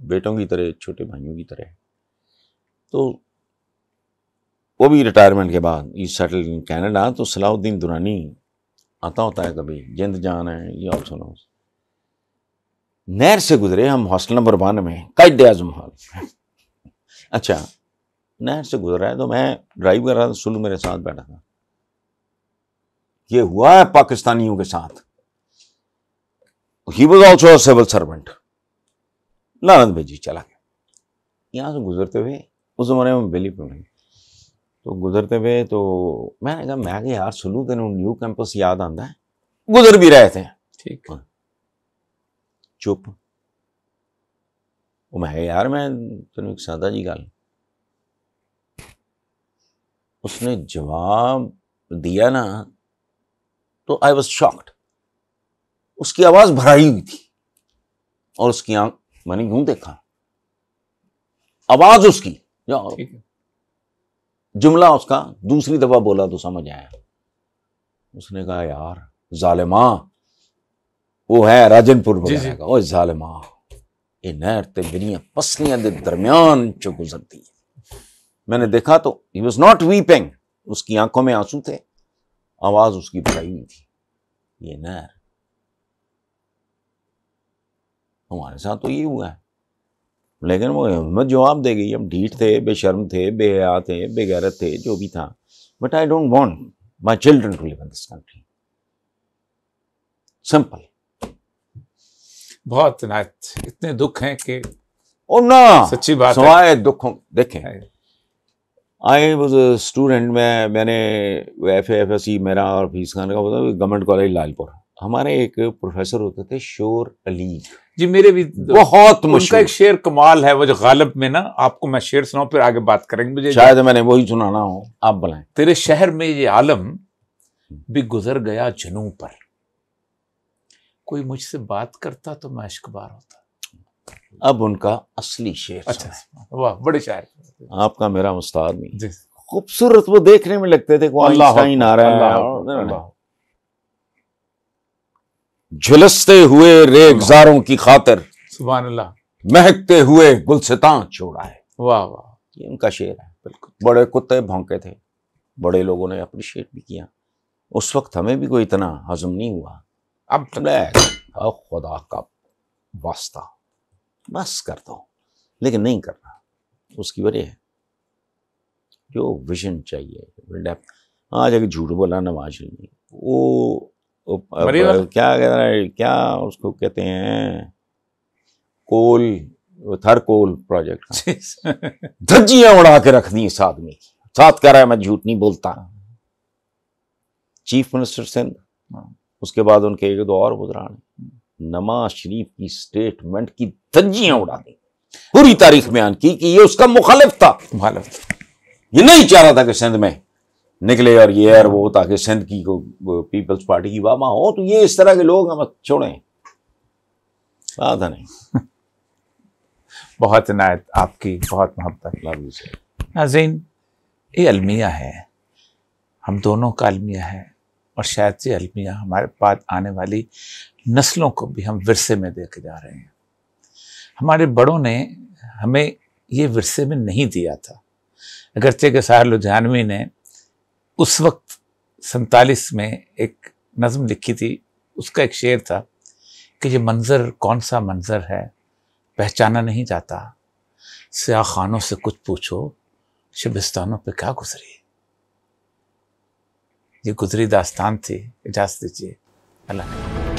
بیٹوں کی طرح، چھوٹے بھائیوں کی طرح. تو وہ بھی ریٹائرمنٹ کے بعد ای سیٹل ان کینیڈا. تو صلاح الدین درانی آتا ہوتا ہے کبھی، جند جان ہے، یہ آپ سنو. نہر سے گزرے ہم ہاسٹل نمبر 1 میں، قائد اعظم ہال. اچھا نہر سے گزرا ہے تو میں ڈرائیو کر رہا تھا، سلو میرے ساتھ بیٹھا تھا. یہ ہوا ہے پاکستانیوں کے ساتھ. He was also a civil servant. لعنت بھیجی چلا گیا. یہاں سے گزرتے ہوئے اس زمانے میں بلی پڑ گئی تو گزرتے ہوئے تو میں نے کہا یار سلو تینوں نیو کیمپس یاد آتا ہے. گزر بھی رہے تھے. ٹھیک. چپ. وہ میں یار میں تینوں ایک سادہ جی گل. اس نے جواب دیا نا تو آئی واز شاکڈ. اس کی آواز بھرائی ہوئی تھی اور اس کی آنکھ، میں نے یوں دیکھا، آواز اس کی، جملہ اس کا دوسری دفعہ بولا تو سمجھ آیا. اس نے کہا یار ظالماں، وہ ہے راجن پور وغیرہ کا، وہ ظالماں یہ نہر تے میریاں پسلیاں دے درمیان چو گزرتی ہے. میں نے دیکھا تو he was not weeping، اس کی آنکھوں میں آنسو تھے، آواز اس کی بھرائی ہوئی تھی. یہ نہر ہمارے ساتھ تو یہ ہوا ہے. لیکن وہ ہمت جواب دے گئی. ہم ڈھیٹ تھے، بے شرم تھے، بے حیا تھے، بے غیرت تھے، جو بھی تھا. But I don't want my children to live in this country. Simple. بہت اتنے دکھ ہیں کہ اور نہ سچی بات سوائے دکھوں. دیکھیں آئی واز اے اسٹوڈنٹ، میں نے ایف ایس سی میرا اور فیس خان کا ہوتا گورنمنٹ کالج لال پور. ہمارے ایک پروفیسر ہوتے تھے شور علی جی، میرے بھی بہت ان کا ایک شعر کمال ہے، وہ جو غالب میں نا، آپ کو میں شعر سناؤں پھر آگے بات کریں گے. مجھے شاید میں نے وہی سنانا ہو، آپ بلائیں. تیرے شہر میں یہ عالم بھی گزر گیا جنوں پر، کوئی مجھ سے بات کرتا تو میں اشک بار ہوتا. اب ان کا اصلی شعر. اچھا واہ، بڑے شاعر. آپ کا میرا استاد نہیں جی. خوبصورت وہ دیکھنے میں لگتے تھے. آئنسٹائن آ رہا ہے. جھلستے ہوئے ریگزاروں کی خاطر سبحان اللہ، مہکتے ہوئے گلستاں چھوڑا ہے. واہ واہ، یہ ان کا شعر ہے. بالکل. بڑے کتے بھونکے تھے، بڑے لوگوں نے اپریشیٹ بھی کیا. اس وقت ہمیں بھی کوئی اتنا ہضم نہیں ہوا. اب خدا کا واسطہ بس کر دو، لیکن نہیں کرنا. اس کی وجہ ہے جو ویژن چاہیے. آج اگر جھوٹ بولا نواز شریف، وہ کیا کیا اس کو کہتے ہیں، کول تھر کول پروجیکٹ دھجیاں اڑا کے رکھ دی اس آدمی کی. ساتھ کہہ رہا ہے میں جھوٹ نہیں بولتا. چیف منسٹر سندھ، اس کے بعد ان کے ایک دو اور وزران، نواز شریف کی سٹیٹمنٹ کی دھجیاں اڑا دی، پوری تاریخ بیان کی کہ یہ اس کا مخالف تھا. یہ نہیں چاہ رہا تھا کہ سندھ میں نکلے اور یہ اور وہ، تاکہ سندھ کی پیپلز پارٹی کی واہ ہو. تو یہ اس طرح کے لوگ ہم چھوڑیں، بات ہے نہیں. بہت عنایت آپ کی، بہت محبت. ناظرین، یہ المیہ ہے، ہم دونوں کا المیہ ہے، اور شاید یہ المیہ ہمارے بعد آنے والی نسلوں کو بھی ہم ورثے میں دے کے جا رہے ہیں. ہمارے بڑوں نے ہمیں یہ ورثے میں نہیں دیا تھا، اگرچہ کہ ساحر لدھیانوی نے اس وقت 47 میں ایک نظم لکھی تھی. اس کا ایک شعر تھا کہ یہ منظر کون سا منظر ہے پہچانا نہیں جاتا، سیاہ خانوں سے کچھ پوچھو شبستانوں پہ کیا گزری. یہ گزری داستان تھی. اجازت دیجیے، اللہ نے